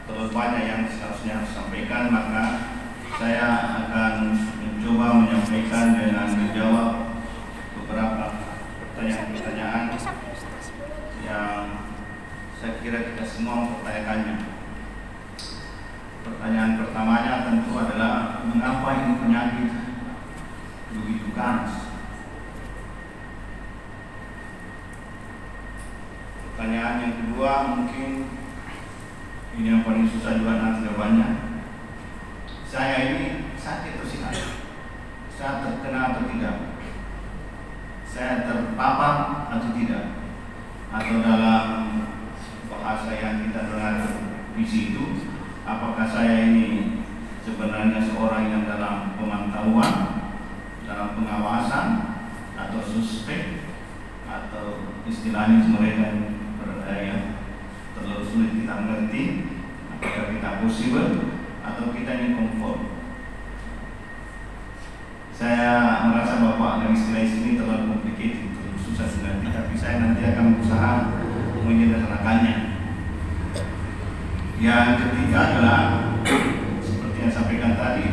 terlalu banyak yang seharusnya harus sampaikan, maka saya akan mencoba menyampaikan dengan menjawab beberapa pertanyaan-pertanyaan yang saya kira kita semua mempertanyakannya. Pertanyaan pertamanya tentu adalah mengapa ini penyakit begitu ganas? Pertanyaan yang kedua mungkin ini yang paling susah juga nanti jawabannya. Saya ini sakit atau sehat? Saya terkena atau tidak? Saya terpapar atau tidak? Atau dalam bahasa yang kita dengar di situ, apakah saya ini sebenarnya seorang yang dalam pemantauan, dalam pengawasan, atau suspek, atau istilahnya mereka yang terlalu sulit kita mengerti, apakah kita possible atau kita ini conform. Saya merasa bahwa dari istilah ini terlalu complicated, terlalu susah dimengerti, tapi saya nanti akan berusaha menyederhanakannya. Yang ketiga adalah seperti yang saya sampaikan tadi,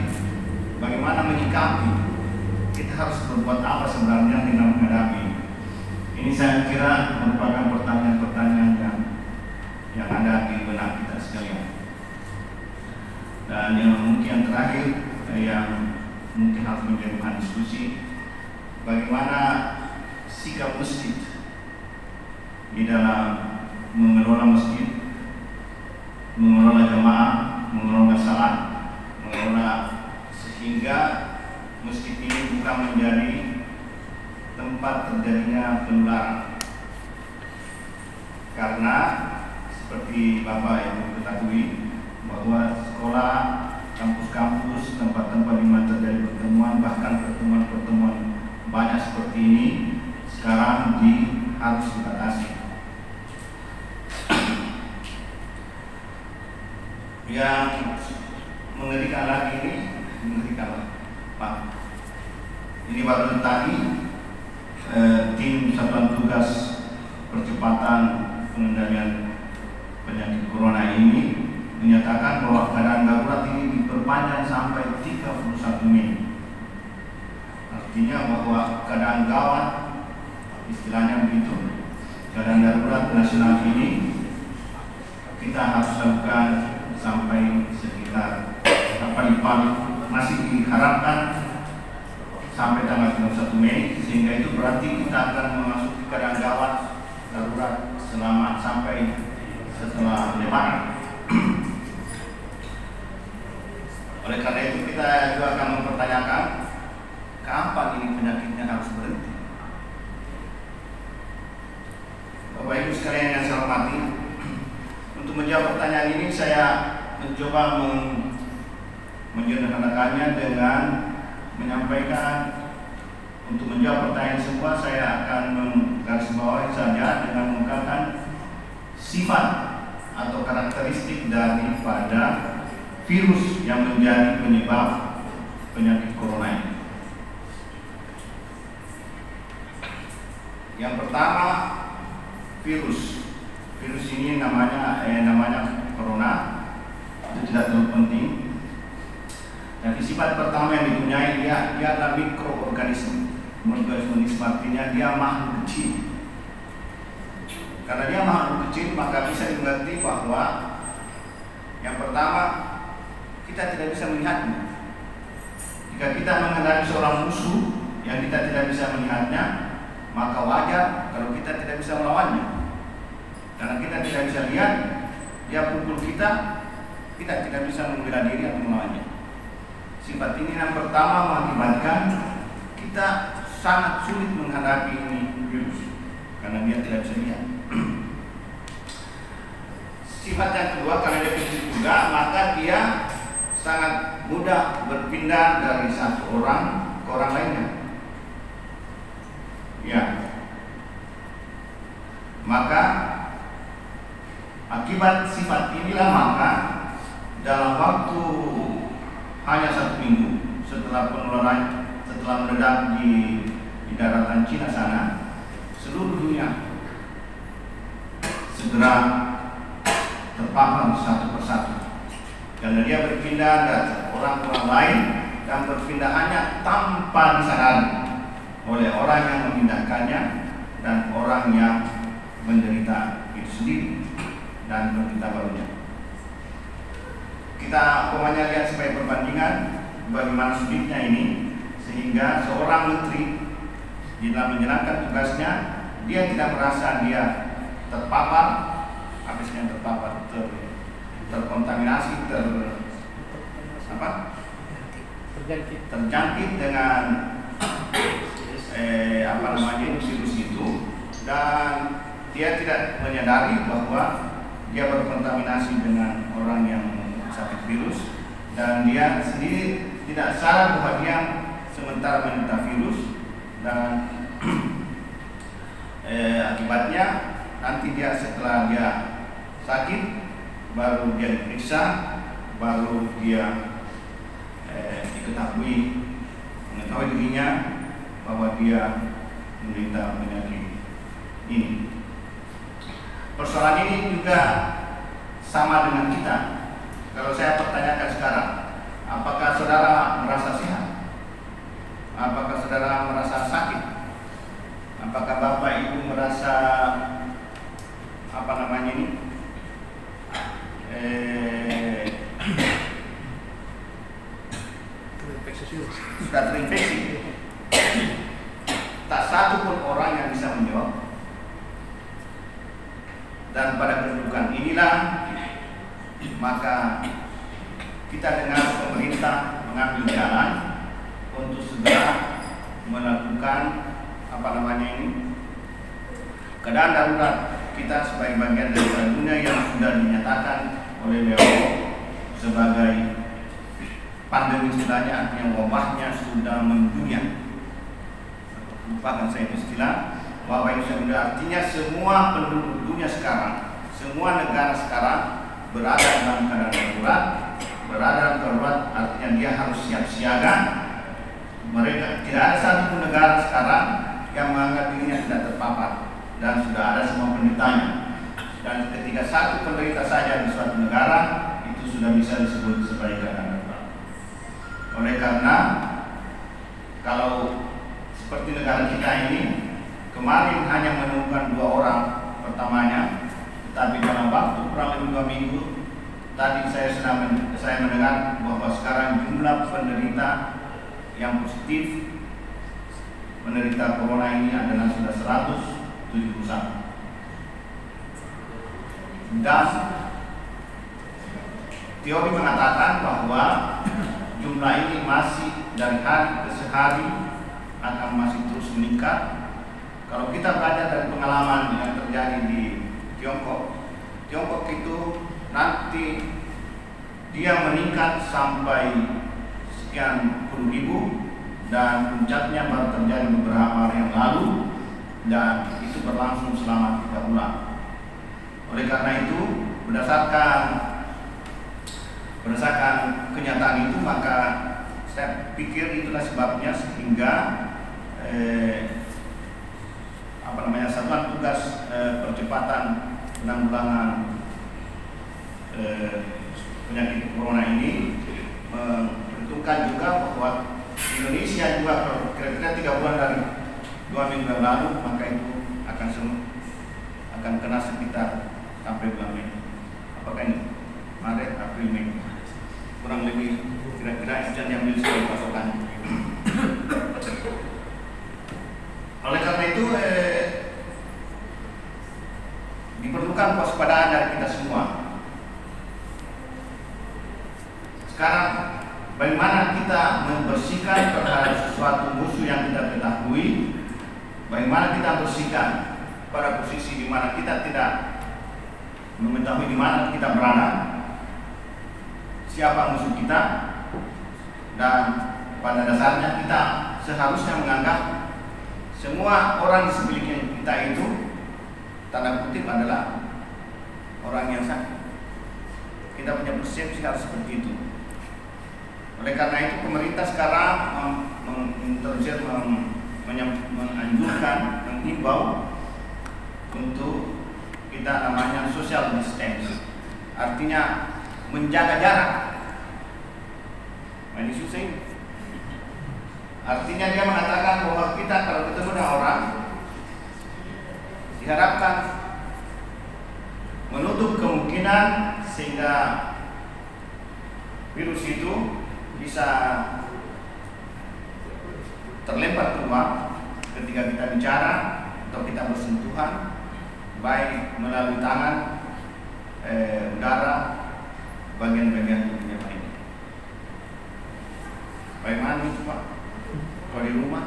bagaimana menyikapi. Kita harus berbuat apa sebenarnya dalam menghadapi. Ini saya kira merupakan pertanyaan-pertanyaan yang ada di benak kita sekalian. Dan yang mungkin terakhir yang mungkin harus menjadi bahan diskusi, bagaimana sikap masjid di dalam mengelola masjid, mengelola jamaah, mengelola salat, mengelola sehingga masjid ini bukan menjadi tempat terjadinya penularan. Karena seperti Bapak Ibu ketahui bahwa sekolah, kampus-kampus, tempat-tempat di mana terjadi pertemuan, bahkan pertemuan-pertemuan banyak seperti ini sekarang harus dibatasi. Yang mengerikan lagi ini baru tadi tim Satuan Tugas Percepatan Pengendalian Penyakit Corona ini menyatakan bahwa keadaan darurat ini diperpanjang sampai 31 Mei. Artinya bahwa keadaan gawat, istilahnya begitu, keadaan darurat nasional ini kita harus lakukan sampai sekitar paling masih diharapkan sampai tanggal 31 Mei, sehingga itu berarti kita akan memasuki keadaan gawat darurat selama sampai setelah Lebaran. Oleh karena itu kita juga akan mempertanyakan kapan ini penyakitnya harus berhenti. Bapak Ibu sekalian yang saya hormati, untuk menjawab pertanyaan ini saya mencoba menyederhanakannya dengan menyampaikan. Untuk menjawab pertanyaan semua saya akan menggarisbawahi saja dengan mengungkapkan sifat atau karakteristik daripada virus yang menjadi penyebab penyakit corona ini. Yang pertama, virus ini namanya corona, itu tidak terlalu penting. Tapi sifat pertama yang dipunyai dia adalah mikroorganisme. Mikroorganisme artinya dia makhluk kecil. Karena dia makhluk kecil, maka bisa dimengerti bahwa yang pertama, kita tidak bisa melihatnya. Jika kita menghadapi seorang musuh yang kita tidak bisa melihatnya, maka wajar kalau kita tidak bisa melawannya. Karena kita tidak bisa lihat, dia pukul kita tidak bisa membela diri atau melawannya. Sifat ini yang pertama mengakibatkan kita sangat sulit menghadapi ini virus karena dia tidak bisa lihat. Sifat yang kedua, karena dia kecil juga, maka dia sangat mudah berpindah dari satu orang ke orang lainnya. Ya, maka akibat sifat inilah maka dalam waktu hanya 1 minggu setelah penularan, setelah meledak di daratan Cina sana, seluruh dunia segera terpapar satu persatu. karena dia berpindah dari orang lain dan berpindahannya tanpa disadari oleh orang yang memindahkannya dan orang yang menderita itu sendiri dan menderita barunya. Kita umpamanya lihat sebagai perbandingan bagaimana sulitnya ini, sehingga seorang menteri di dalam menjalankan tugasnya dia tidak merasa dia terpapar, habisnya terpapar, terkontaminasi, terjangkit dengan virus itu, dan dia tidak menyadari bahwa dia berkontaminasi dengan orang yang sakit virus, dan dia sendiri tidak sadar bahwa dia sementara menderita virus, dan akibatnya nanti dia setelah dia sakit baru dia diperiksa, baru dia mengetahui dirinya bahwa dia menderita penyakit ini. Persoalan ini juga sama dengan kita. Kalau saya pertanyakan sekarang, apakah saudara merasa sehat? Apakah saudara merasa sakit? Apakah Bapak Ibu merasa sudah terinfeksi? Tak satu pun orang yang bisa menjawab. Dan pada kedudukan inilah maka kita dengar pemerintah mengambil jalan untuk segera melakukan keadaan darurat kita sebagai bagian dari dunia yang sudah dinyatakan oleh WHO sebagai pandemi, istilahnya artinya wabahnya sudah mendunia. Lupakan saya itu istilah. Wabah ini sudah artinya semua penduduk dunia sekarang, semua negara sekarang berada dalam keadaan darurat. Berada dalam darurat artinya dia harus siap siaga. Mereka tidak ada satu pun negara sekarang yang menganggap dirinya tidak terpapar dan sudah ada semua penderitanya. Dan ketika satu penderita saja di suatu negara itu sudah bisa disebut sebagai keadaan darurat. Oleh karena kalau seperti negara kita ini kemarin hanya menemukan 2 orang pertamanya, tapi dalam waktu kurang lebih 2 minggu tadi saya mendengar bahwa sekarang jumlah penderita yang positif menderita corona ini adalah sudah 171. Dan teori mengatakan bahwa jumlah ini masih dari hari ke hari akan masih terus meningkat. Kalau kita belajar dari pengalaman yang terjadi di Tiongkok itu nanti dia meningkat sampai sekian puluh ribu, dan puncaknya baru terjadi beberapa hari yang lalu, dan itu berlangsung selama 3 bulan. Oleh karena itu, berdasarkan kenyataan itu, maka saya pikir itulah sebabnya sehingga Satuan Tugas Percepatan Penanggulangan penyakit corona ini menentukan juga bahwa Indonesia juga kira-kira 3 bulan dari 2 minggu yang lalu, maka itu akan kena sekitar sampai bulan Mei. Apakah ini? Maret, April, Mei. Kurang lebih kira-kira itu yang diambil sebagai patokan. Oleh karena itu diperlukan kewaspadaan dari kita semua. Sekarang bagaimana kita membersihkan terhadap sesuatu musuh yang kita ketahui? Bagaimana kita bersihkan pada posisi di mana kita tidak mengetahui di mana kita berada, siapa musuh kita, dan pada dasarnya kita seharusnya menganggap semua orang di sekeliling kita itu tanda kutip adalah orang yang sakit. Kita punya persepsi harus seperti itu. Oleh karena itu pemerintah sekarang menganjurkan, menghimbau untuk kita namanya social distance, artinya menjaga jarak Ini susah ini. Artinya dia mengatakan bahwa kita kalau ketemu dengan orang diharapkan menutup kemungkinan sehingga virus itu bisa terlempar keluar ketika kita bicara atau kita bersentuhan, baik melalui tangan, udara, bagian-bagian tubuhnya lainnya. Bagaimana itu Pak? Kalau di rumah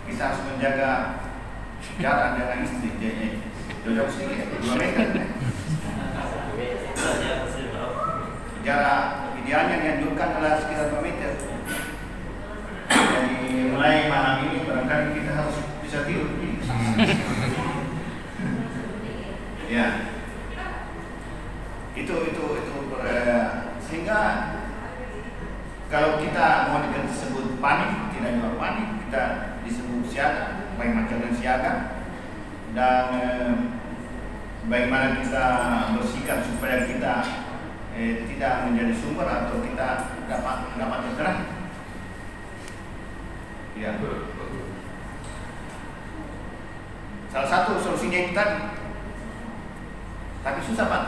kita harus menjaga jarak dengan istri, jauh sedikit, 2 meter. Jarak idealnya dianjurkan adalah sekitar 2 meter. Jadi mulai malam ini barangkali kita harus bisa tidur. Ya, itu sehingga kalau kita mau disebut panik, tidak juga panik, kita disebut siaga, bagaimana siaga, dan bagaimana kita bersikap supaya kita tidak menjadi sumber atau kita dapat terserang. Ya. Salah satu solusinya itu tadi, tapi susah Pak.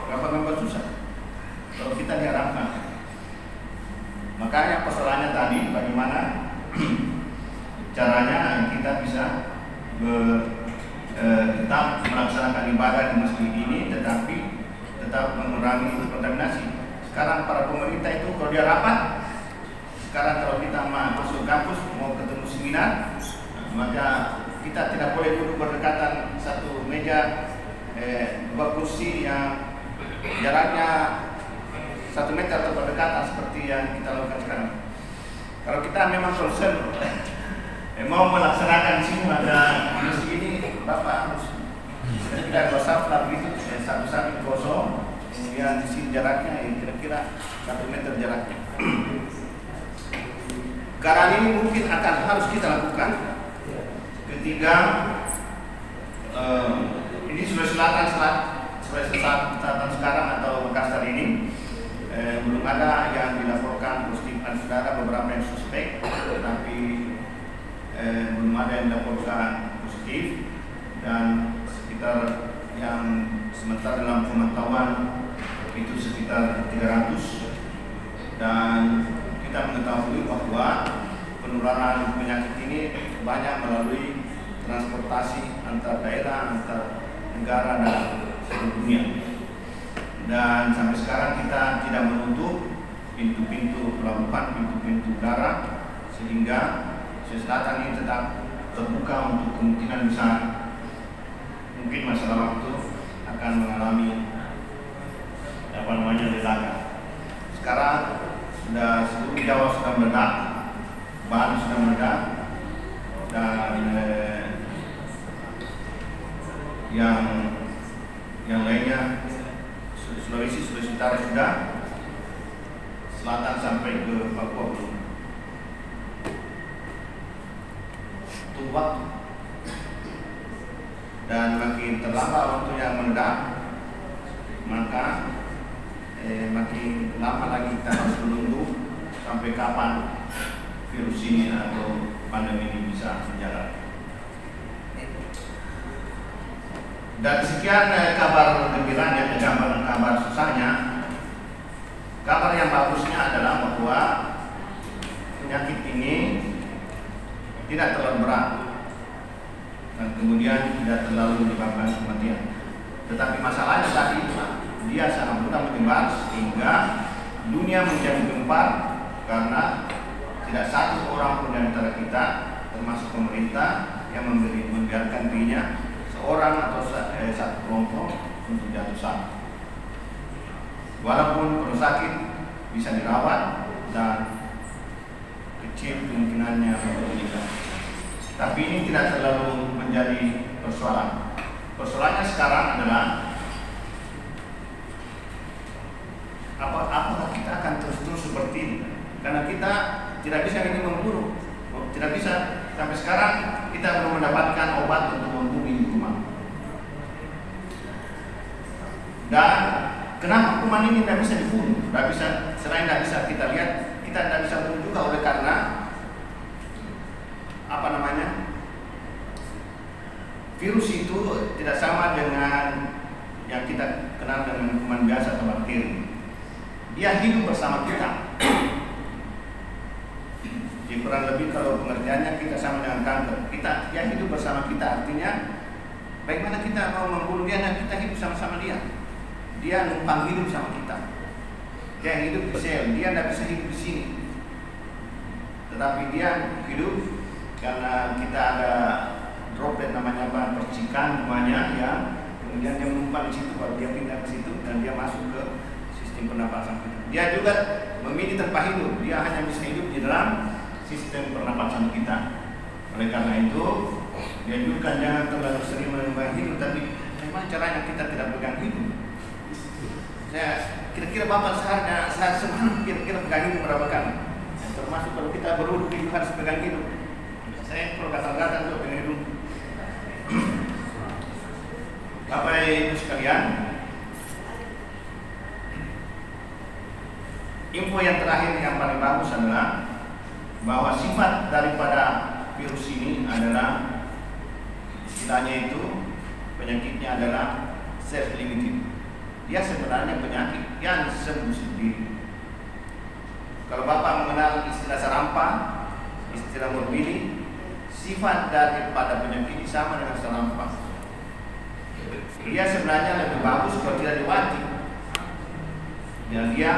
Gampang-gampang susah. Kalau kita diharapkan. Makanya persoalannya tadi bagaimana caranya kita bisa tetap melaksanakan ibadah di masjid ini, tetapi tetap mengurangi kontaminasi. Sekarang para pemerintah itu kalau dia rapat, sekarang kalau kita masuk kampus mau ketemu seminar, maka kita tidak boleh duduk berdekatan satu meja, 2 kursi yang jaraknya 1 meter atau berdekatan seperti yang kita lakukan sekarang. Kalau kita memang concern mau melaksanakan sini ada kursi ini, Bapak harus kita gosap lah begitu, satu samping kosong, kemudian di sini jaraknya kira-kira 1 meter jaraknya. Karena ini mungkin akan harus kita lakukan ketika ini Sulawesi Selatan sekarang atau Makassar ini belum ada yang dilaporkan positif. Ada saudara beberapa yang suspek, tetapi belum ada yang dilaporkan positif, dan sekitar yang sementara dalam pemantauan itu sekitar 300, dan kita mengetahui bahwa penularan penyakit ini banyak melalui transportasi antar daerah, antar negara dan seluruh dunia. Dan sampai sekarang kita tidak menutup pintu-pintu pelabuhan, pintu-pintu udara, sehingga Sulawesi Selatan ini tetap terbuka untuk kemungkinan besar mungkin masalah waktu akan mengalami ledakan. Sekarang sudah seluruh Jawa sudah meledak, Bali sudah meledak, dan yang lainnya Sulawesi Utara sudah, selatan sampai ke Papua belum. Tunggu waktu, dan makin terlambat waktunya meledak, maka makin lama lagi kita harus menunggu sampai kapan virus ini atau pandemi ini bisa berjalan. Dan sekian kabar gembiranya, kabar susahnya. Kabar yang bagusnya adalah bahwa penyakit ini tidak terlalu berat dan kemudian tidak terlalu menyebabkan kematian. Tetapi masalahnya tadi dia sangat mudah menyebar sehingga dunia menjadi gempar karena tidak satu orang pun di antara kita, termasuk pemerintah, yang membiarkan dirinya seorang atau satu kelompok untuk jatuh sakit. Walaupun kalau sakit bisa dirawat dan kecil kemungkinannya untuk meninggal. Tapi ini tidak terlalu menjadi persoalan. Persoalannya sekarang adalah apakah kita akan terus seperti ini? Karena kita tidak bisa ini memburuk, tidak bisa. Sampai sekarang kita belum mendapatkan obat untuk membunuh ini kuman. Dan kenapa hukuman ini tidak bisa dibunuh? Tidak bisa, selain tidak bisa kita lihat, kita tidak bisa bunuh juga oleh karena apa namanya? Virus itu tidak sama dengan yang kita kenal dengan kuman biasa atau bakteri. Dia hidup bersama kita. Jadi kurang lebih kalau pengertiannya kita sama dengan kanker. Dia hidup bersama kita, artinya bagaimana kita mau membunuh dia dan kita hidup sama-sama dia. Dia numpang hidup sama kita. Dia hidup di sel, dia tidak bisa hidup di sini. Tetapi dia hidup karena kita ada droplet namanya apa, percikan namanya ya. Kemudian dia menumpang di situ, baru dia pindah ke situ dan dia masuk ke sistem pernapasan kita. Dia juga memilih tempat hidup. Dia hanya bisa hidup di dalam sistem pernapasan kita. Oleh karena itu, dia juga jangan terlalu sering memegang hidup, tapi memang caranya kita tidak pegang hidup. Saya kira-kira Bapak seharusnya saya semalam kira-kira pegang hidup berapa kali? Termasuk kalau kita berwudu itu harus pegang hidup. Saya kalau gatal-gatal untuk pegang hidup. Bapak Ibu sekalian, info yang terakhir yang paling bagus adalah bahwa sifat daripada virus ini adalah istilahnya itu penyakitnya adalah self-limited. Dia sebenarnya penyakit yang sembuh sendiri. Kalau Bapak mengenal istilah sarampa, istilah morbidi, sifat daripada penyakit ini sama dengan sarampa. Dia sebenarnya lebih bagus kalau tidak diwati. Dan dia,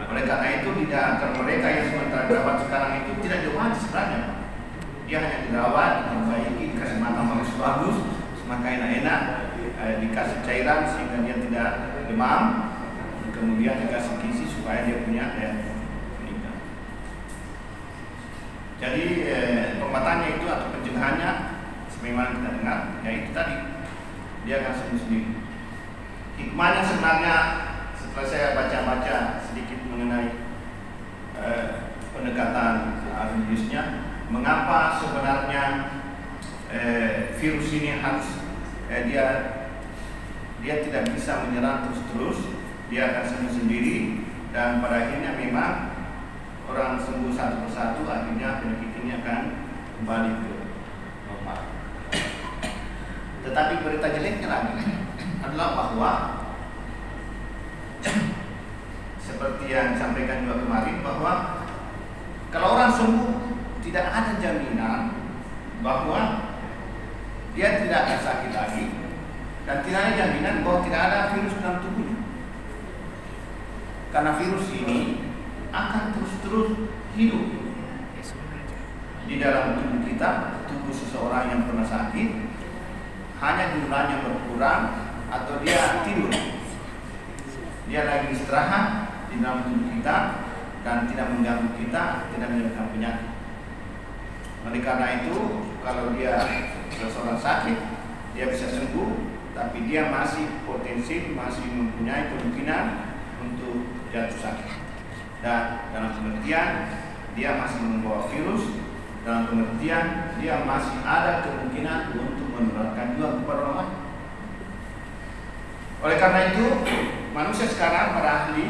oleh karena itu tidak akan mereka yang sementara dirawat sekarang itu tidak diwati sebenarnya. Dia hanya dirawat, diperbaiki, dikasih makan bagus, semakin enak, dikasih cairan sehingga dia tidak demam, kemudian dikasih gizi supaya dia punya daya meningkat. Jadi pengobatannya itu atau pencegahannya sebagaimana kita dengar, yaitu tadi dia akan sembuh sendiri. Hikmahnya sebenarnya setelah saya baca-baca sedikit mengenai pendekatan religiusnya, mengapa sebenarnya virus ini harus dia tidak bisa menyerang terus-terus, dia akan sembuh sendiri dan pada akhirnya memang orang sembuh satu persatu, akhirnya penyakit ini akan kembali ke normal. Tetapi berita jeleknya lagi adalah bahwa seperti yang disampaikan juga kemarin, bahwa kalau orang sembuh tidak ada jaminan bahwa dia tidak akan sakit lagi dan tidak ada jaminan bahwa tidak ada virus dalam tubuhnya. Karena virus ini akan terus-terus hidup di dalam tubuh kita, tubuh seseorang yang pernah sakit. Hanya jumlahnya berkurang atau dia tidur, dia lagi istirahat di dalam tubuh kita dan tidak mengganggu kita, tidak menyebabkan penyakit. Oleh karena itu, kalau dia seseorang sakit, dia bisa sembuh, tapi dia masih potensi, masih mempunyai kemungkinan untuk jatuh sakit. Dan dalam pengertian, dia masih membawa virus. Dalam pengertian, dia masih ada kemungkinan untuk menularkan juga kepada orang lain. Oleh karena itu, manusia sekarang para ahli,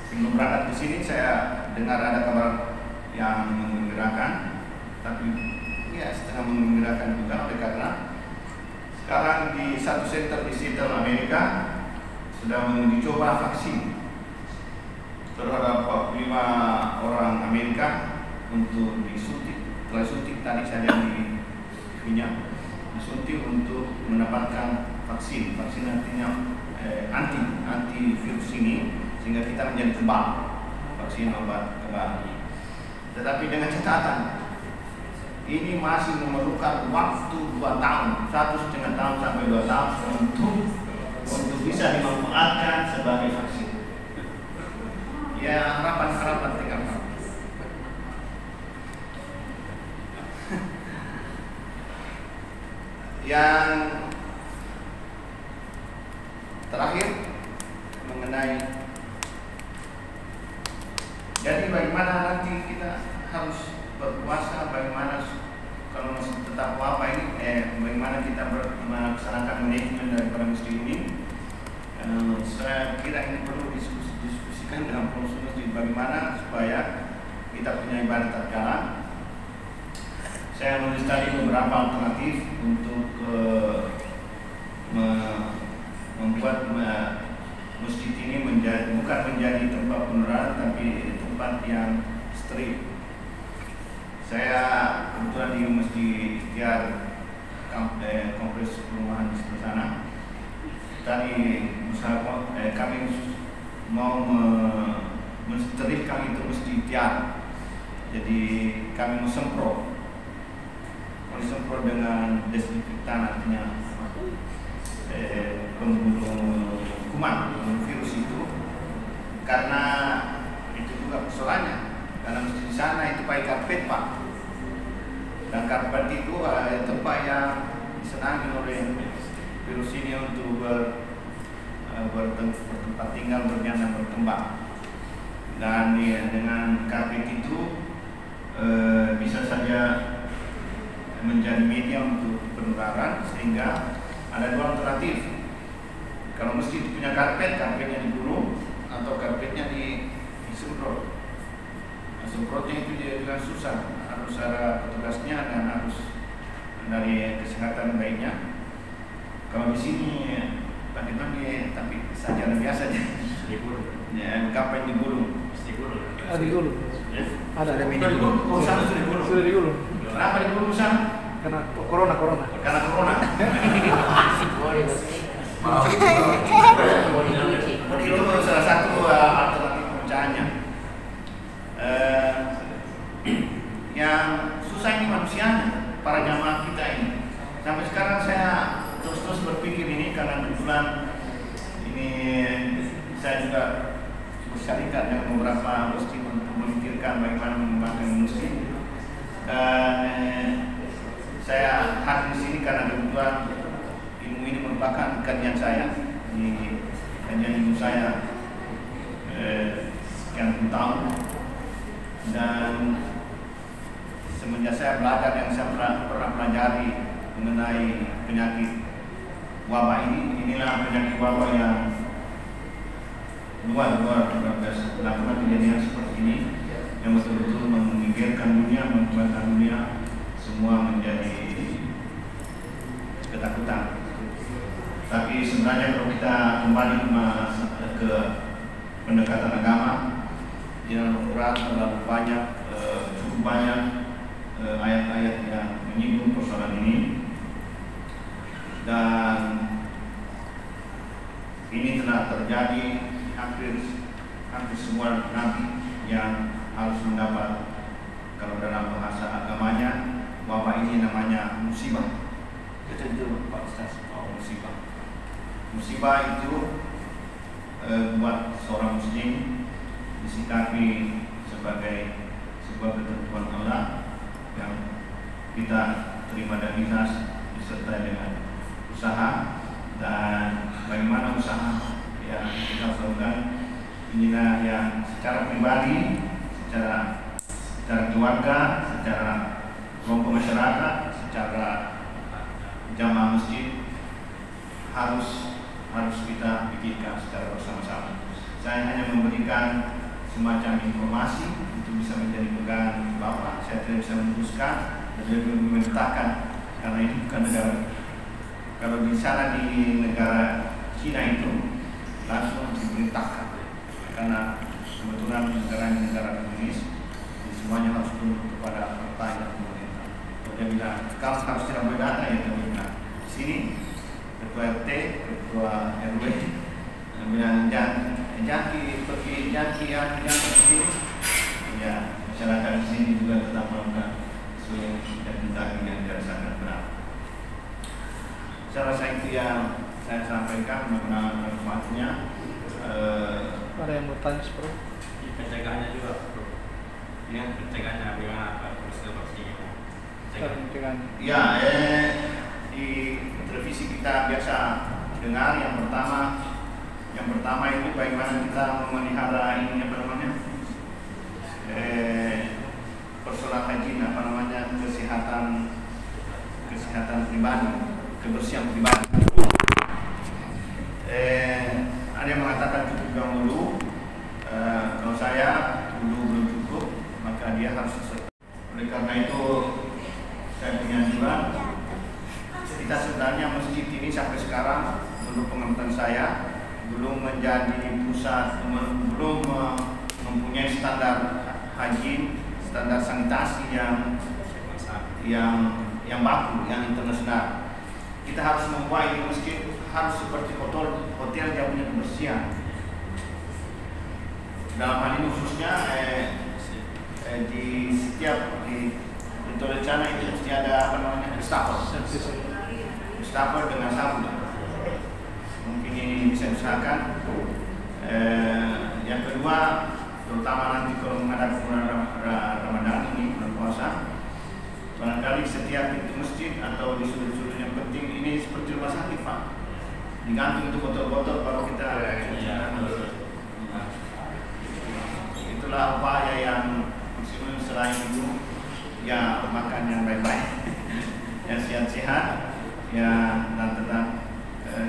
sebelum berangkat ke sini saya dengar ada kabar yang menggembirakan, tapi ya setengah menggembirakan juga, oleh karena sekarang di satu center di Seattle, Amerika sudah menguji coba vaksin terhadap 45 orang Amerika untuk disuntik. Setelah suntik tadi saya lihat di TV-nya, disuntik untuk mendapatkan vaksin. Vaksin artinya anti virus ini sehingga kita menjadi kebal. Vaksin obat kebal. Tetapi dengan catatan, ini masih memerlukan waktu 2 tahun, 1,5 tahun sampai 2 tahun untuk bisa dimanfaatkan sebagai vaksin. Ya harapan tinggal. Yang terakhir mengenai jadi bagaimana nanti kita harus berpuasa, bagaimana kalau masih tetap apa ini, bagaimana kita melaksanakan manajemen daripada muslim ini. Saya kira ini perlu diskusikan dengan pengurus masjid bagaimana supaya kita punya ibadah terjalan. Saya menulis tadi beberapa alternatif untuk membuat masjid ini bukan menjadi tempat penularan, tapi tempat yang steril. Saya kebetulan di Masjid Ikhtiar kompleks perumahan di sebelah sana. Tadi kami mau mensterilkan itu Masjid Ikhtiar. Jadi kami mau semprot dengan desinfektan, artinya pembunuh kuman, pembunuh virus itu, karena itu juga persoalannya. Karena masjid di sana itu pakai karpet, Pak, dan karpet itu tempat yang disenangi oleh virus ini untuk bertempat tinggal, berdiam dan berkembang. Dan dengan karpet itu bisa saja menjadi media untuk penularan, sehingga ada dua alternatif. Kalau masjid punya karpet, karpetnya dibunuh atau karpetnya disemprot. Semprotnya itu juga susah, harus ada petugasnya dan harus dari kesehatan baiknya. Kalau di sini pakai tapi saja biasa aja. Ya, kapan digulung? Digulung. Ada digulung. Oh, sana sudah digulung. Sudah digulung. Kenapa digulung sana? Karena corona. Karena corona. Itu salah satu alternatif pemecahannya. Yang susah ini manusianya, para jamaah kita ini. Sampai sekarang saya terus berpikir ini, karena kebetulan ini saya juga bersyarikat dengan beberapa masjid untuk memikirkan bagaimana mengembangkan masjid. Saya hadir di sini karena kebetulan ilmu ini merupakan kajian saya, di kajian ilmu saya sekian tahun, dan semenjak saya belajar yang saya pernah pelajari mengenai penyakit wabah ini, inilah penyakit wabah yang luar biasa, melakukan kejadian seperti ini yang betul-betul menggegerkan dunia, membuatkan dunia semua menjadi ketakutan. Tapi sebenarnya kalau kita kembali ke pendekatan agama, di dalam Al-Quran terlalu banyak, cukup banyak ayat-ayat yang menyinggung persoalan ini, dan ini telah terjadi hampir semua nabi yang harus mendapat, kalau dalam bahasa agamanya, wabah ini namanya musibah. Itu Pak Ustaz, musibah. Musibah itu buat seorang muslim disikapi sebagai sebuah ketentuan Allah yang kita terima dan ikhlas, disertai dengan usaha. Dan bagaimana usaha yang kita lakukan, inilah yang secara pribadi, secara keluarga, secara kelompok masyarakat, secara jamaah masjid harus kita pikirkan secara bersama-sama. Saya hanya memberikan semacam informasi untuk bisa menjadi pegangan Bapak. Saya tidak bisa memutuskan dan juga memerintahkan, karena ini bukan negara. Kalau di sana, di negara Cina itu langsung diperintahkan, karena kebetulan negara komunis, semuanya harus tunduk kepada partai dan pemerintah. Dia bilang, kalau harus tidak boleh datang, ya dia bilang, di sini ketua RT, ketua RW bilang jangan pergi sini. Ya, masyarakat di sini juga tetap melakukan sesuai dan tindakan yang dirasakan benar. Saya rasa itu yang saya sampaikan mengenai manfaatnya. Ada yang mau tanya seperti pencegahannya juga, bro. Ya, Pencegahannya bagaimana Pak? pencegahan? Ya, di televisi kita biasa dengar yang pertama itu bagaimana kita memelihara ini persoalan hygiene, kesehatan pribadi, kebersihan pribadi. Ada yang mengatakan cukup dahulu. Kalau saya dulu belum cukup, maka dia harus sesuai. Oleh karena itu saya punya anjuran, kita sebenarnya masjid ini sampai sekarang menurut pengamatan saya belum menjadi pusat, belum mempunyai standar hygiene, standar sanitasi yang baku, yang internasional. Kita harus membuat ini masjid harus seperti hotel yang punya kebersihan. Dalam hal ini khususnya di setiap di rencana itu mesti ada staffer dengan sabun. Mungkin ini bisa diusahakan. Yang kedua, terutama nanti kalau menghadapi bulan Ramadan ini, bulan puasa, barangkali setiap pintu masjid atau di sudut-sudut yang penting ini seperti rumah sakit, Pak. Digantung itu botol-botol kalau kita itulah upaya yang maksimum. Selain itu ya makan yang baik-baik, yang sehat-sehat, ya dan tetap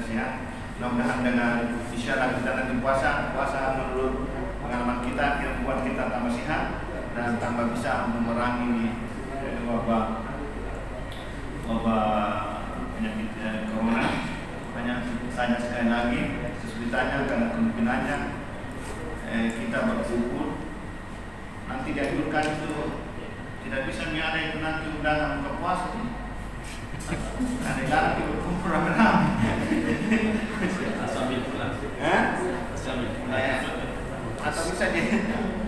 sehat. Mudah-mudahan dengan insyaAllah kita nanti puasa menurut pengalaman kita yang membuat kita tambah sehat dan tambah bisa memerangi wabah penyakit corona. Banyak tanya sekali lagi kesulitannya karena kemungkinannya kita berkumpul nanti dianjurkan itu tidak bisa ada itu nanti undangan buka puasa. Ada lagi berkumpul rame-rame. Sambil pulang. Atau bisa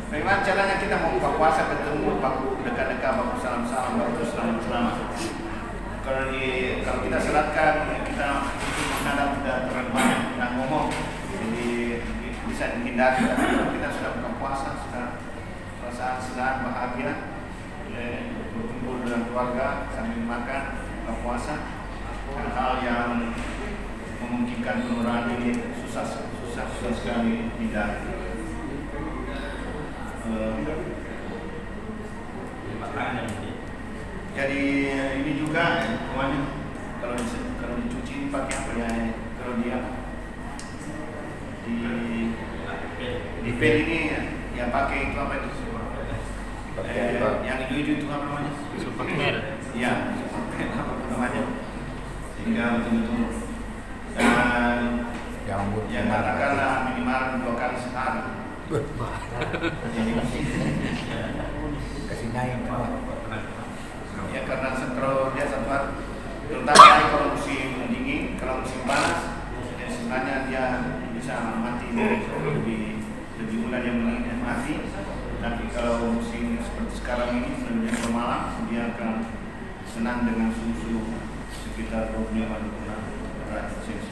bagaimana caranya kita mau buka puasa ketemu baku dekat-dekat baku salam-salam baku selamat-selamat. Kalau kita selatkan kita menghadap sudah terlalu banyak dan ngomong, jadi bisa dihindari. Kalau kita sudah buka puasa sudah perasaan senang bahagia, berkumpul dengan keluarga sambil makan buka puasa, hal yang memungkinkan penularan ini susah sekali tidak. Jadi ini juga kalau dicuci pakai apa ya? Kalau dia di pel ini ya pakai itu apa itu? Yang hijau itu apa namanya? Supermer. Ya, apa namanya? Sehingga betul-betul dan yang katakanlah minimal 2 kali sehari. Jadi kasih naik ya karena kalau dia sempat terutama kalau musim dingin, kalau musim panas ya sebenarnya dia bisa mati lebih mudah dia mati. Tapi kalau musim seperti sekarang ini lebih malam dia akan senang dengan suhu sekitar 25-26 derajat Celcius.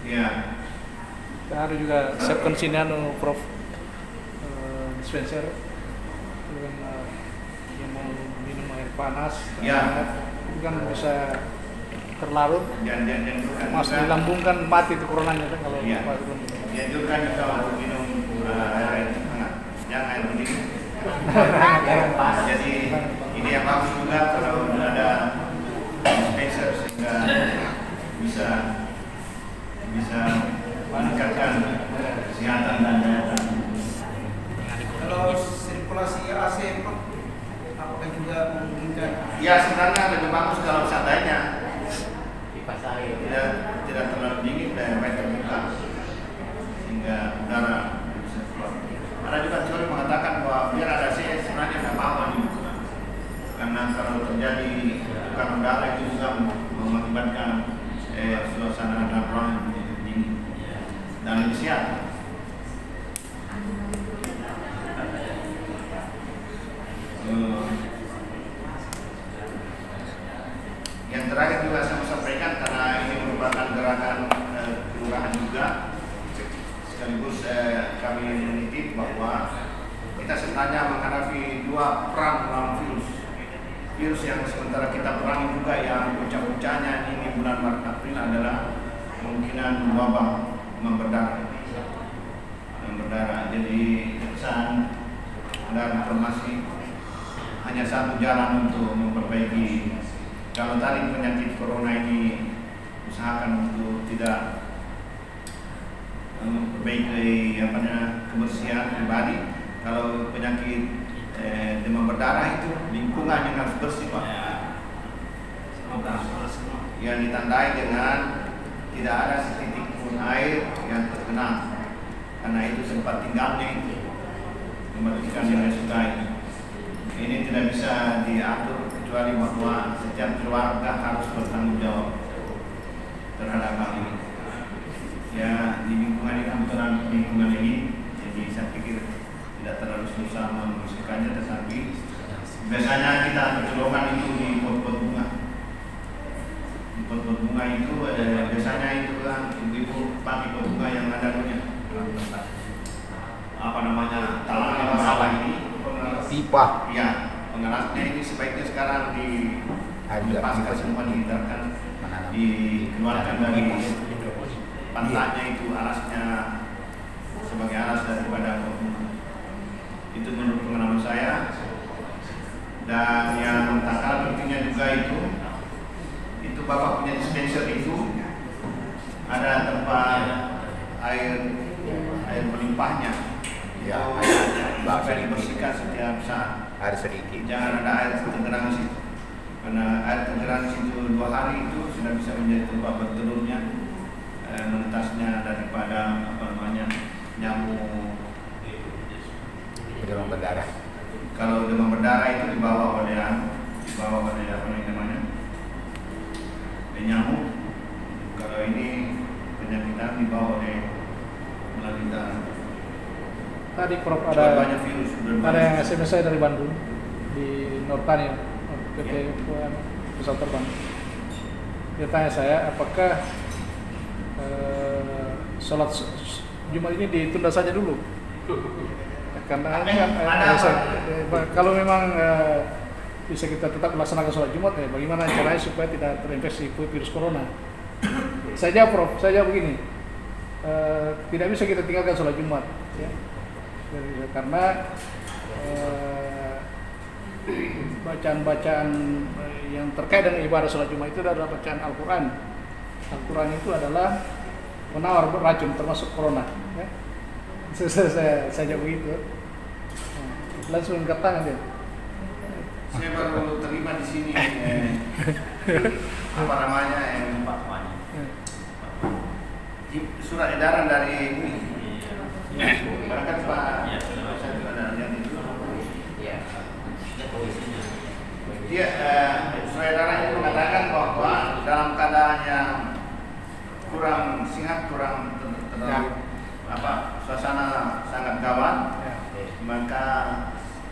Ya. Kita harus juga siapkan sini Prof dispenser dengan yang mau minum air panas. Ya. Itu kan bisa terlarut. Dan Mas di lambung kan mati itu coronanya kan kalau ya. Dianjurkan juga untuk minum air hangat, jangan air dingin. Jadi ini yang bagus juga kalau ada dispenser sehingga bisa meningkatkan kesehatan dan daya tahan. Kalau sirkulasi AC apakah juga memungkinkan? Ya sebenarnya lebih bagus kalau seandainya Kipas air. tidak terlalu dingin dan baik terbuka sehingga udara bisa keluar. Ada juga teori mengatakan bahwa biar ada AC sebenarnya tidak apa-apa dibuka karena kalau terjadi tekanan udara itu juga mengakibatkan suasana dalam ruangan menjadi dingin dan lebih sehat. Yang terakhir juga saya mau sampaikan karena ini merupakan gerakan kelurahan juga sekaligus kami menitip bahwa kita sebenarnya menghadapi 2 perang melawan virus yang sementara kita perangi juga yang puncak-puncaknya ini bulan Maret April adalah kemungkinan wabah demam berdarah. Jadi pesan dan informasi hanya satu jalan untuk memperbaiki. Kalau tadi penyakit corona ini usahakan untuk tidak memperbaiki kebersihan pribadi. Kalau penyakit demam berdarah itu lingkungan yang harus bersih, Pak. Yang ditandai dengan tidak ada setitik pun air yang tergenang, karena itu sempat tinggalnya itu mematikan yang sungai. Ini tidak bisa diatur kecuali bahwa setiap keluarga harus bertanggung jawab terhadap hal ini. Ya, di lingkungan ini kebetulan lingkungan ini, jadi saya pikir tidak terlalu susah membersihkannya, tetapi biasanya kita kecolongan itu di pot-pot bunga. Di pot-pot bunga itu biasanya itu kan ibu-ibu pakai pot bunga yang ada talang yang masalah ini. Pipa. Iya, pengerasnya ini sebaiknya sekarang dilepaskan semua, dihindarkan, dikeluarkan dari pantatnya itu, alasnya sebagai alas daripada pot bunga. Itu menurut pengalaman saya. Dan yang tak kalah pentingnya juga itu Bapak punya dispenser itu ada tempat air melimpahnya. Ya, bisa dibersihkan setiap saat. Air sedikit. Jangan ada air tergerang di situ, karena air tergerang di situ 2 hari itu sudah bisa menjadi tempat bertelurnya menetasnya daripada nyamuk Demam berdarah. Kalau demam berdarah itu dibawa oleh nyamuk. Kalau ini penyakit dibawa oleh melalui darah. Tadi Prof Banyak virus. ada yang SMS saya dari Bandung di Nortani, PT Pesawat Terbang. Dia tanya saya apakah sholat Jumat ini ditunda saja dulu. Karena kalau memang bisa kita tetap melaksanakan sholat Jumat, ya bagaimana caranya supaya tidak terinfeksi virus corona? Saya jawab begini, tidak bisa kita tinggalkan sholat Jumat, ya. Karena bacaan-bacaan yang terkait dengan ibadah sholat Jumat itu adalah bacaan Al-Quran. Al-Quran itu adalah penawar racun termasuk corona, ya. Saya jawab begitu. Langsung angkat tangan dia. Saya baru terima di sini surat edaran dari MUI. Barangkali Pak, saya juga ada lihat itu. Dia surat edaran itu mengatakan bahwa dalam keadaan yang kurang sehat, kurang terlalu suasana sangat gawat, maka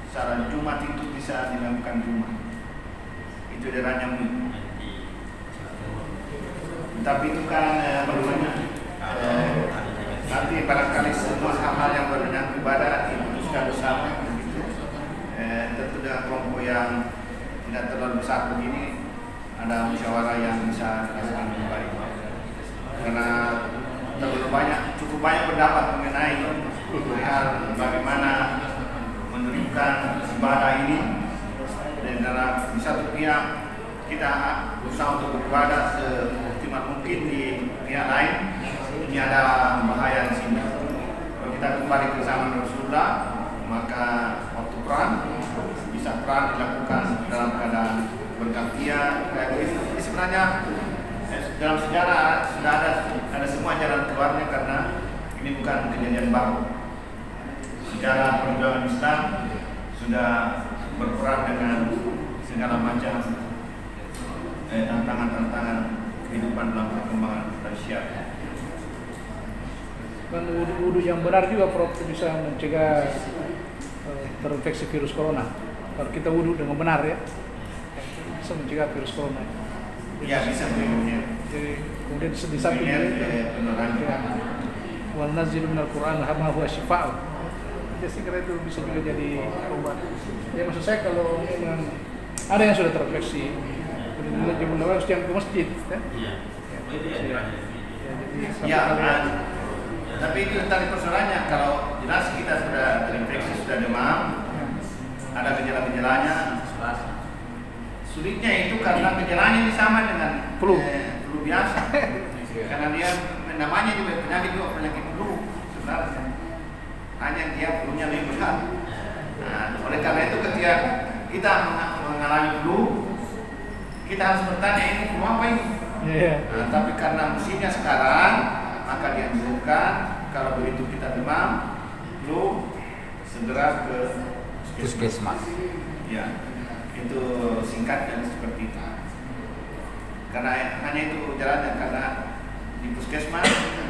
salat Jumat itu bisa dilakukan di rumah. Itu edarannya MUI. Tapi itu kan nanti barangkali semua hal-hal yang berhubungan ibadah diputuskan bersama begitu. Tentu dengan kelompok yang tidak terlalu besar begini ada musyawarah yang bisa dilakukan dengan baik. Karena cukup banyak pendapat mengenai hal bagaimana menunjukkan ibadah ini, dan dalam di satu pihak kita berusaha untuk beribadah seoptimal mungkin, di pihak lain ini ada bahaya di sini. Kalau kita kembali ke zaman Rasulullah, maka waktu perang bisa perang dilakukan dalam keadaan bergantian. Ini sebenarnya dalam sejarah sudah ada semua jalan keluarnya, karena ini bukan kejadian baru. Sejarah perjuangan Islam sudah berperang dengan segala macam tantangan-tantangan kehidupan dalam perkembangan manusia. Dan wudhu yang benar juga Prof bisa mencegah terinfeksi virus corona. Kalau kita wudhu dengan benar, ya, bisa mencegah virus corona. Ya, bisa. Jadi kemudian di samping wal nazilu minal Qur'an ma huwa syifaa. Jadi kira itu bisa juga jadi obat. Ya, maksud saya kalau memang ada yang sudah terinfeksi, kemudian harus yang ke masjid, ya. Tapi itu tadi persoalannya, kalau jelas kita sudah terinfeksi, sudah demam, ada gejala-gejalanya. Sulitnya itu karena gejalanya ini sama dengan flu. flu biasa. Karena dia namanya juga penyakit flu sebenarnya. Hanya dia flu-nya lebih berat. Nah, oleh karena itu ketika kita mengalami flu, kita harus bertanya ini flu apa ini? Nah, tapi karena musimnya sekarang, maka dianjurkan kalau begitu kita demam, flu, segera ke Puskesmas. Ya, itu singkatnya seperti itu. Karena hanya itu jalannya, karena di puskesmas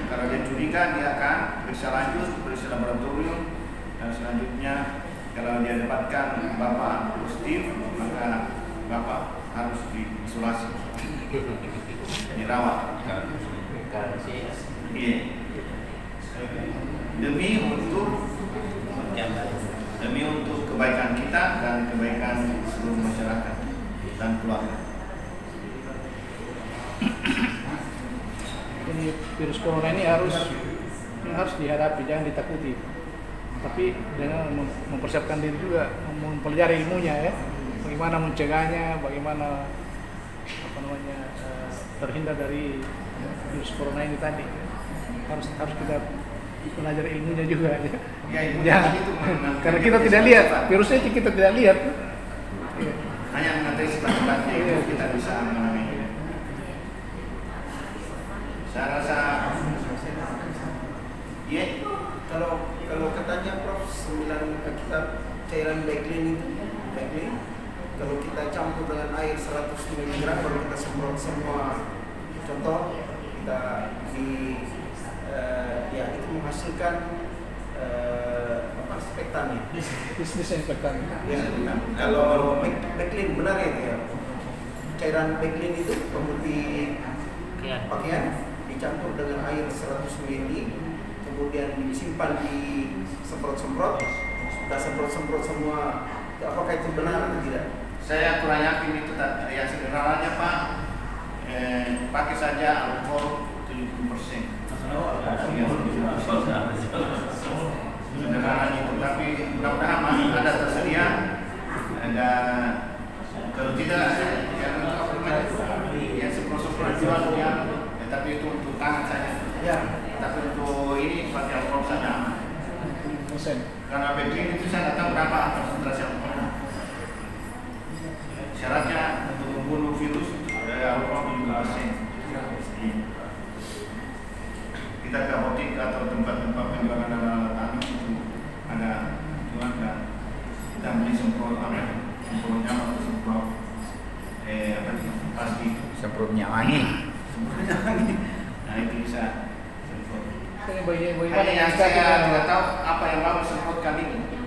kalau dia curiga dia akan periksa lanjut, periksa laboratorium, dan selanjutnya kalau dia dapatkan bapak positif, maka bapak harus diisolasi, dirawat. Iya. Demi untuk kebaikan kita dan kebaikan seluruh masyarakat dan keluarga. Ini virus corona ini harus dihadapi, jangan ditakuti. Tapi dengan mempersiapkan diri juga, mempelajari ilmunya ya, bagaimana mencegahnya, bagaimana terhindar dari virus corona ini tadi. Harus kita pelajari ilmunya juga ya. Ya, itu karena kita tidak lihat virusnya, kita tidak lihat. Hanya mengenai sifat-sifatnya itu kita bisa mengenai. Saya rasa, ya kalau katanya Prof 9 kita cairan Backlin itu, kalau kita campur dengan air 100 mg baru kita semprot semua. Contoh kita ya itu menghasilkan spektan disinfektan. Ya, kalau Backlin benar ya, cairan Backlin itu pemutih pakaian dicampur dengan air 100 ml, kemudian disimpan di semprot-semprot, sudah semprot semua. Apakah itu benar atau tidak? saya kurang yakin itu ya sederhananya Pak. Pakai saja alkohol 70%. Sederhananya itu, tapi mudah-mudahan masih ada tersedia. Ada kalau tidak ya semprot jual ya, tapi itu untuk tangan saja. Ya. Tapi untuk ini pakai alkohol saja. Karena Backlin itu saya nggak tahu berapa konsentrasi alkoholnya. Syaratnya untuk membunuh virus alkohol 70%. Kita ke apotek atau tempat-tempat penjualan alat tani itu ada jualan dan kita beli semprot semprotnya atau semprot plastik. Semprotnya angin. Nah itu bisa semprot. Hanya yang saya tidak tahu apa yang bagus semprot kali ini.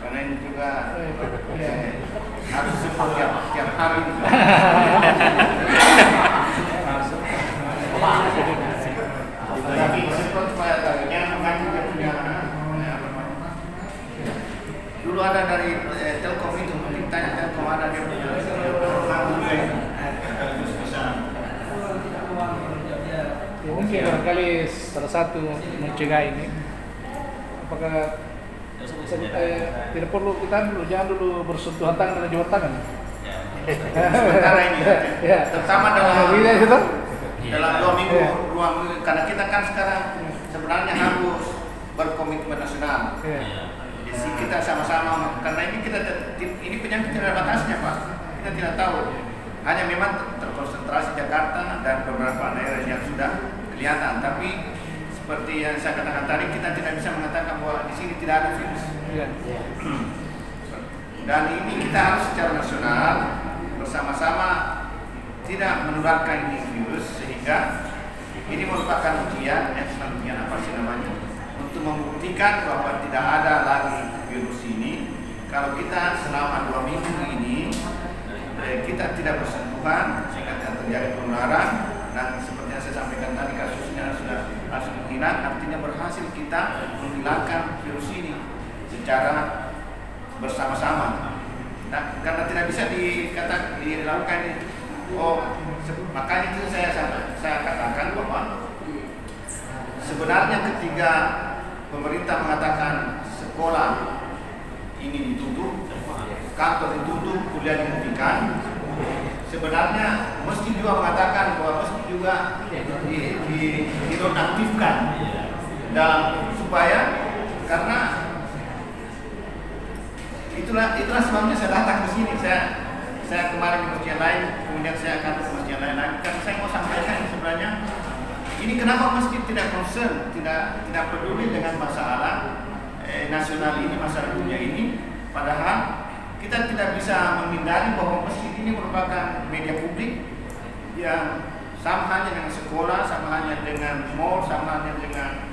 Karena ini juga harus semprot tiap hari. Tapi semprot supaya tadinya juga punya dulu ada dari Telkom itu, mungkin tanya Telkom ada dia punya ya, mungkin barangkali salah satu mencegah ini, apakah tidak perlu kita jangan dulu bersentuhan tangan dengan jawab tangan. Sementara ini, terutama dalam 2 minggu, karena kita kan sekarang sebenarnya harus berkomitmen nasional. Jadi kita sama-sama, karena ini penyakit tidak ada batasnya Pak. Kita tidak tahu. Hanya memang terkonsentrasi Jakarta dan beberapa daerah yang sudah kelihatan. Tapi seperti yang saya katakan tadi, kita tidak bisa mengatakan bahwa di sini tidak ada virus. Dan ini kita harus secara nasional bersama-sama tidak menularkan ini virus, sehingga ini merupakan ujian apa sih namanya, untuk membuktikan bahwa tidak ada lagi virus ini. Kalau kita selama 2 minggu ini kita tidak bersentuhan sehingga tidak terjadi penularan, dan seperti yang saya sampaikan tadi kasusnya sudah langsung menghilang, artinya berhasil kita menghilangkan virus ini secara bersama-sama. Nah, karena tidak bisa dilakukan ini. Makanya itu saya katakan bahwa sebenarnya ketika pemerintah mengatakan sekolah ini ditutup, kantor ditutup, kuliah dihentikan, sebenarnya masjid juga mengatakan bahwa masjid juga dinonaktifkan dalam supaya, karena itulah sebabnya saya datang ke sini. Saya kemarin ke masjid lain, kemudian saya akan ke masjid lain lagi. Karena saya mau sampaikan sebenarnya ini kenapa masjid tidak concern, tidak peduli dengan masalah nasional ini, masalah dunia ini. Padahal kita tidak bisa menghindari bahwa masjid ini merupakan media publik yang sama halnya dengan sekolah, sama halnya dengan mall, sama halnya dengan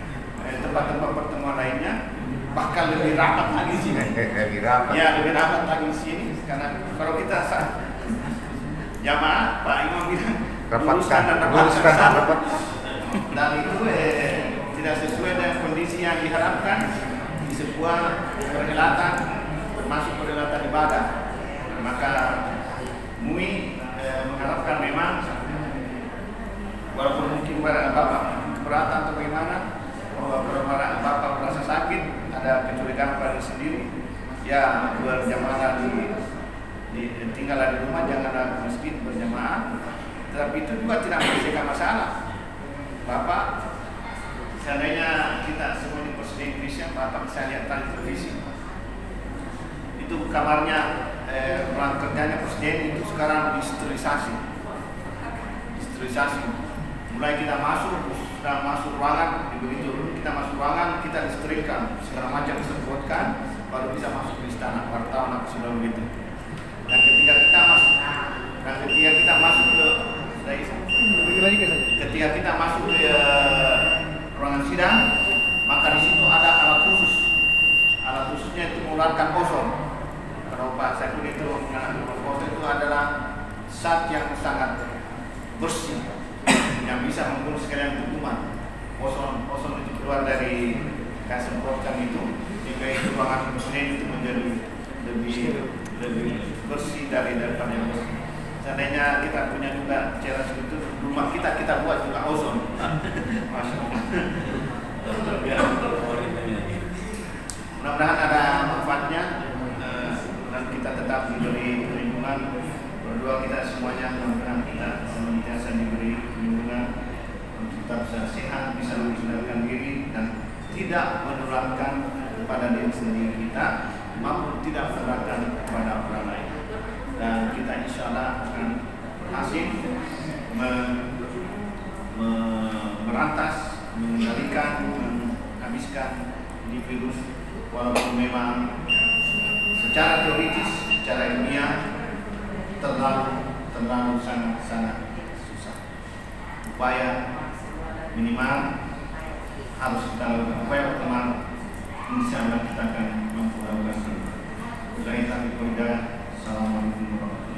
tempat-tempat pertemuan lainnya, bahkan lebih rapat lagi di sini. Lebih rapat. Ya, lebih rapat lagi di sini. Karena kalau kita jamaah, Pak Imam bilang Rapatkan, luruskan rapat. dan itu tidak sesuai dengan kondisi yang diharapkan di sebuah perhelatan, termasuk perhelatan ibadah. Maka MUI mengharapkan memang, walaupun mungkin para bapak keberatan atau bagaimana, bahwa para bapak merasa sakit, ada kecurigaan pada sendiri, ya berjamaah tinggallah di rumah, janganlah ke masjid berjamaah. Tetapi itu juga tidak menyelesaikan masalah. Bapak, seandainya kita semua di Presiden Indonesia, Bapak bisa lihat tadi televisi. Itu kamarnya ruang kerjanya Presiden itu sekarang disterilisasi. Mulai kita sudah masuk ruangan, begitu kita masuk ruangan kita disterilkan, segala macam disemprotkan, baru bisa masuk di istana. Wartawan apa sudah begitu. Dan ketika kita masuk ke ruangan sidang, maka di situ ada alat khusus. Alat khususnya itu mengeluarkan ozon. Kalau Pak Saiful itu mengatakan ozon itu adalah zat yang sangat bersih, yang bisa membunuh sekalian kuman. Ozon itu keluar dari gas semprotan itu, sehingga itu ruangan presiden itu menjadi lebih bersih daripada yang bersih. Seandainya kita punya juga cara seperti itu, rumah kita buat juga ozon. Masya Allah. Mudah-mudahan ada manfaatnya dan kita tetap diberi perlindungan. Berdoa kita semuanya mudah-mudahan kita senantiasa diberi perlindungan, tetap sehat, bisa menghindarkan diri dan tidak menularkan kepada diri sendiri kita maupun tidak menularkan kepada orang lain. Dan kita insya Allah akan berhasil merantas, mengendalikan, menghabiskan ini virus, walaupun memang secara teoritis, secara ilmiah terlalu sangat susah. Upaya minimal harus kita lakukan, upaya optimal insya Allah kita akan mampu lakukan. Assalamualaikum warahmatullahi wabarakatuh.